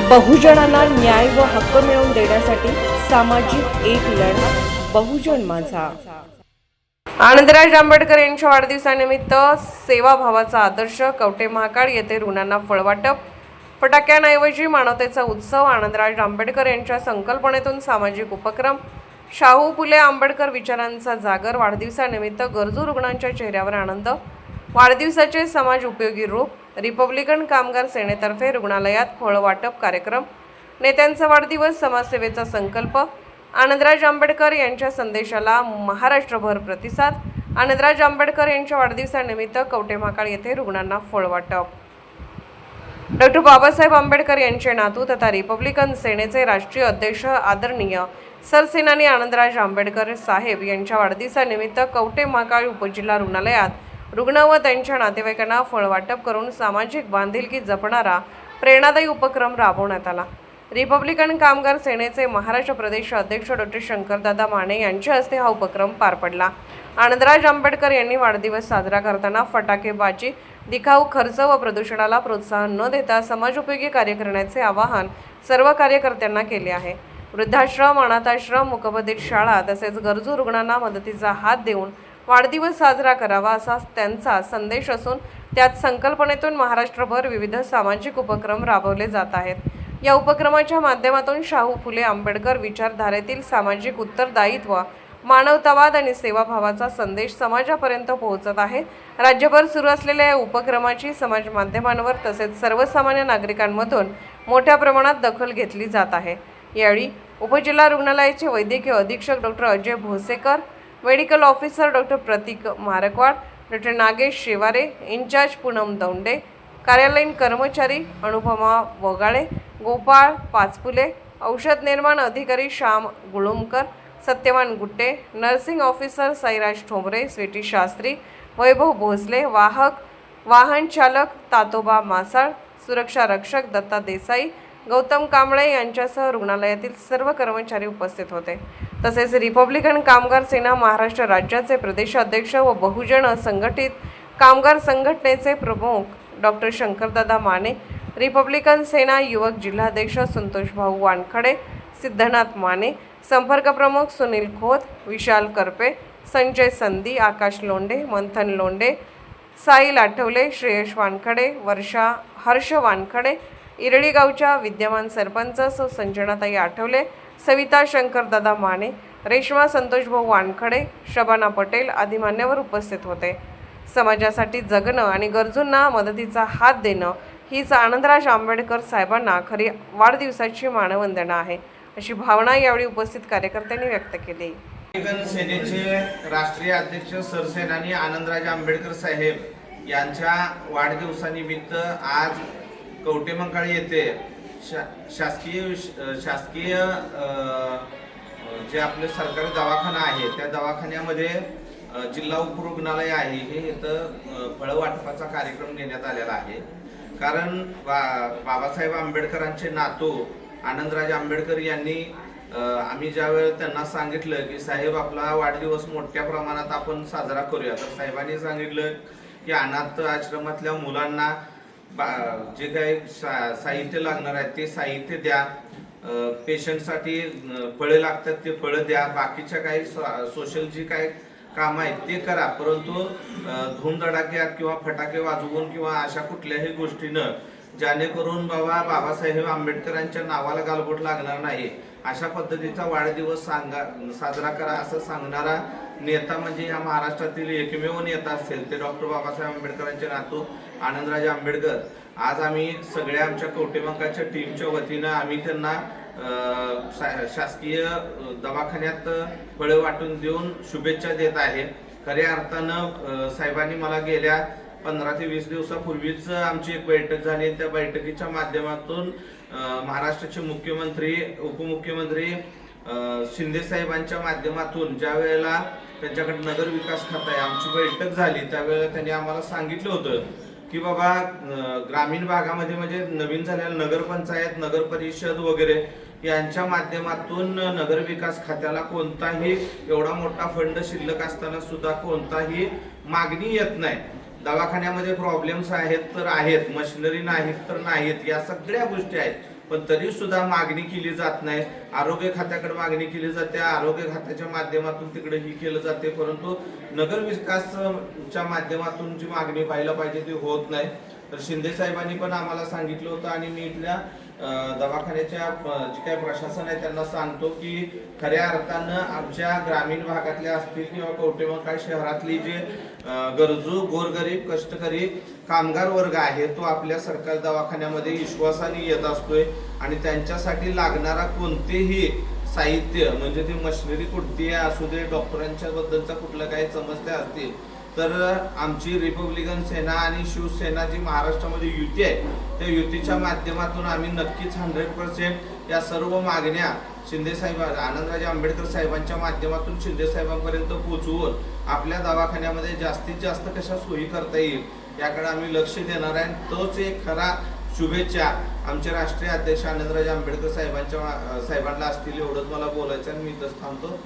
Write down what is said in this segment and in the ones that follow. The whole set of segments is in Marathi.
बहुजनांना न्याय व हक्क मिळवून देण्यासाठी सामाजिक एक लढा बहुजन माझा। आनंदराज आंबेडकर यांच्या वाढदिवसानिमित्त सेवाभावाचा आदर्श कवठे महाकाळ येथे रुग्णांना फळवाटप, फटाक्यांऐवजी मानवतेचा उत्सव, आनंदराज आंबेडकर यांच्या संकल्पनेतून सामाजिक उपक्रम, शाहू फुले आंबेडकर विचारांचा जागर, वाढदिवसानिमित्त गरजू रुग्णांच्या चेहऱ्यावर आनंद, वाढदिवसाचे समाज उपयोगी रूप, रिपब्लिकन कामगार सेनेतर्फे रुग्णालयात फळ वाटप कार्यक्रम, नेत्यांचा वाढदिवस, समाजसेवेचा संकल्प, आनंदराज आंबेडकर यांच्या संदेशाला महाराष्ट्रभर प्रतिसाद, आनंदराज आंबेडकर यांच्या वाढदिवसानिमित्त कवठे महाकाळ येथे रुग्णांना फळ वाटप। डॉक्टर बाबासाहेब आंबेडकर यांचे नातू तथा रिपब्लिकन सेनेचे राष्ट्रीय अध्यक्ष आदरणीय सरसेनानी आनंदराज आंबेडकर साहेब यांच्या वाढदिवसानिमित्त कवठे महाकाळ उपजिल्हा रुग्णालयात रुग्ण व त्यांच्या नातेवाईकांना फळ वाटप करून सामाजिक बांधिलकी जपणारा प्रेरणादायी उपक्रम राबवण्यात आला। रिपब्लिकन कामगार सेनेचे महाराष्ट्र प्रदेश अध्यक्ष डॉक्टर शंकरदादा माने यांच्या हस्ते हा उपक्रम पार पडला। आनंदराज आंबेडकर यांनी वाढदिवस साजरा करताना फटाकेबाजी, दिखाऊ खर्च व प्रदूषणाला प्रोत्साहन न देता समाजोपयोगी कार्य करण्याचे आवाहन सर्व कार्यकर्त्यांना केले आहे। वृद्धाश्रम, अनाथाश्रम, मुकबधीर शाळा तसेच गरजू रुग्णांना मदतीचा हात देऊन वाढदिवस साजरा करावा असा त्यांचा संदेश असून त्यात संकल्पनेतून महाराष्ट्रभर विविध सामाजिक उपक्रम राबवले जात आहेत। या उपक्रमाच्या माध्यमातून शाहू फुले आंबेडकर विचारधारेतील सामाजिक उत्तरदायित्व, मानवतावाद आणि सेवाभावाचा संदेश समाजापर्यंत पोहोचत आहे। राज्यभर सुरू असलेल्या या उपक्रमाची समाज माध्यमांवर तसेच सर्वसामान्य नागरिकांमधून मोठ्या प्रमाणात दखल घेतली जात आहे। यावेळी उपजिल्हा रुग्णालयाचे वैद्यकीय अधीक्षक doctor Ajay Bhosekar, medical officer doctor Pratik Markwad, doctor Nagesh Shevare, incharge Poonam Daunde, कार्यालयीन कर्मचारी अनुपमा वगाळे, गोपाळ पाचपुले, औषध निर्माण अधिकारी श्याम गुळुमकर, सत्यवान गुट्टे, नर्सिंग ऑफिसर साईराज ठोंबरे, स्वीटी शास्त्री, वैभव भोसले, वाहन चालक तातोबा मासाळ, सुरक्षा रक्षक दत्ता देसाई, गौतम कांबळे यांच्यासह रुग्णालयातील सर्व कर्मचारी उपस्थित होते। तसेच रिपब्लिकन कामगार सेना महाराष्ट्र राज्याचे प्रदेशाध्यक्ष व बहुजन संघटित कामगार संघटनेचे प्रमुख डॉक्टर शंकरदादा माने, रिपब्लिकन सेना युवक जिल्हाध्यक्ष संतोष भाऊ वानखडे, सिद्धनाथ माने, संपर्क प्रमुख सुनील खोत, विशाल करपे, संजय संधी, आकाश लोंढे, मंथन लोंढे, साईल आठवले, श्रेयश वानखडे, वर्षा हर्ष वानखडे, इरळी गावच्या विद्यमान सरपंच संजनाताई आठवले, सविता शंकरदादा माने, रेश्मा संतोषभाऊ वानखडे, शबाना पटेल आदी मान्यवर उपस्थित होते। समाजासाठी जगणं आणि गरजूंना मदतीचा हात देणं हीच आनंदराज आंबेडकर साहेबांना खरी वाढदिवसाची मानवंदना आहे, अशी भावना यावेळी उपस्थित कार्यकर्त्यांनी व्यक्त केली। रिपब्लिकन सेनेचे राष्ट्रीय अध्यक्ष सरसेनानी आनंदराज आंबेडकर साहेब यांच्या वाढदिवसानिमित्त आज कवठे महाकाळ येथे शासकीय जे आपले सरकारी दवाखाना आहे त्या दवाखान्यामध्ये जिल्हा उपरुग्णालय आहे हे इथं फळ वाटपाचा कार्यक्रम घेण्यात आलेला आहे। कारण बाबासाहेब आंबेडकरांचे नातू आनंदराज आंबेडकर यांनी आम्ही ज्यावेळेस त्यांना सांगितलं की साहेब आपला वाढदिवस मोठ्या प्रमाणात आपण साजरा करूया, तर साहेबांनी सांगितलं की अनाथ आश्रमातल्या मुलांना जे काही साहित्य लागणार आहे ते साहित्य द्या, पेशंटसाठी फळे लागतात ते फळं द्या, बाकीच्या काही सोशल जी काही काम आहेत ते करा, परंतु धूमधडाक्यात किंवा फटाके वाजवून किंवा अशा कुठल्याही गोष्टीनं जेणेकरून बाबासाहेब आंबेडकरांच्या नावाला गालबोट लागणार नाही अशा पद्धतीचा वाढदिवस साजरा करा असं सांगणारा नेता म्हणजे या महाराष्ट्रातील एकमेव नेता असेल ते डॉक्टर बाबासाहेब आंबेडकरांचे नातू आनंदराज आंबेडकर। आज आम्ही सगळ्या आमच्या कवठे महाकाळच्या टीमच्या वतीनं आम्ही त्यांना शासकीय दवाखान्यात फळे वाटून देऊन शुभेच्छा देत आहे। खऱ्या अर्थानं साहेबांनी मला गेल्या 15 ते 20 दिवसापूर्वीच आमची एक बैठक झाली, त्या बैठकीच्या माध्यमातून महाराष्ट्राचे मुख्यमंत्री उपमुख्यमंत्री शिंदे साहेबांच्या माध्यमातून ज्या वेळेला त्यांच्याकडे नगर विकास खातं आहे आमची बैठक झाली त्यावेळेला त्यांनी आम्हाला सांगितलं होतं की बाबा ग्रामीण भागामध्ये म्हणजे नवीन झालेल्या नगरपंचायत, नगर परिषद वगैरे यांच्या माध्यमातून नगर विकास खात्याला कोणताही एवढा मोठा फंड शिल्लक असताना सुद्धा कोणताही मागणी येत नाही। दवाखान्यामध्ये प्रॉब्लेम्स आहेत तर आहेत, मशिनरी नाहीत तर नाहीत, या सगळ्या गोष्टी आहेत। पण तरी सुद्धा मागणी केली जात नाही. आरोग्य खात्याकडे मागणी केली जाते, आरोग्य खात्याच्या माध्यमातून तिकडे ही केलं जाते, परंतु नगर विकासच्या माध्यमातून जी मागणी व्हायला पाहिजे ती होत नाही. तर शिंदे साहेबांनी पण आम्हाला सांगितलं होतं आणि मी इथल्या दवाखान्याच्या जे काही प्रशासन आहे त्यांना सांगतो की खऱ्या अर्थानं आमच्या ग्रामीण भागातल्या असतील किंवा कवठेमंकाळ शहरातली जे गरजू गोरगरीब कष्टकरी कामगार वर्ग आहे तो आपल्या सरकारी दवाखान्यामध्ये विश्वासाने येत असतोय आणि त्यांच्यासाठी लागणारा कोणतेही साहित्य म्हणजे ती मशिनरी कुठली असू दे, डॉक्टरांच्या बद्दलचा कुठलं काही समस्या असतील तर आमची रिपब्लिकन सेना आणि शिवसेना जी महाराष्ट्रामध्ये युती आहे त्या युतीच्या माध्यमातून आम्ही नक्कीच 100% या सर्व मागण्या शिंदे साहेब आनंदराजे आंबेडकर साहेबांच्या माध्यमातून शिंदे साहेबांपर्यंत पोहोचवून आपल्या दवाखान्यामध्ये जास्तीत जास्त कशा सोयी करता येईल याकडे आम्ही लक्ष देणार आहे. तोच एक खरा शुभेच्छा आमचे राष्ट्रीय अध्यक्ष आनंदराजे आंबेडकर साहेबांना असतील एवढंच मला बोलायचं आणि मी इथंच थांबतो.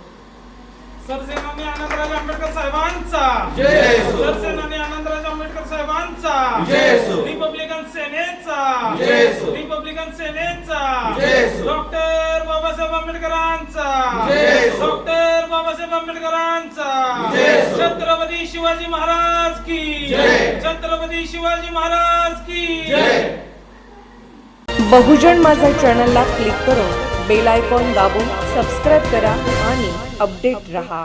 सरसेनानी आनंदराज आंबेडकर साहेबांचा जय असो. सरसेनानी आनंदराज आंबेडकर साहेबांचा जय असो. रिपब्लिकन सेनेचा जय असो. रिपब्लिकन सेनेचा जय असो. डॉक्टर बाबासाहेब आंबेडकरांचा जय असो. डॉक्टर बाबासाहेब आंबेडकरांचा जय असो. छत्रपती शिवाजी महाराज की जय. छत्रपती शिवाजी महाराज की जय. बहुजन माझा चॅनलला क्लिक करून बेल आयकॉन दाबून सबस्क्राईब करा आणि अपडेट रहा.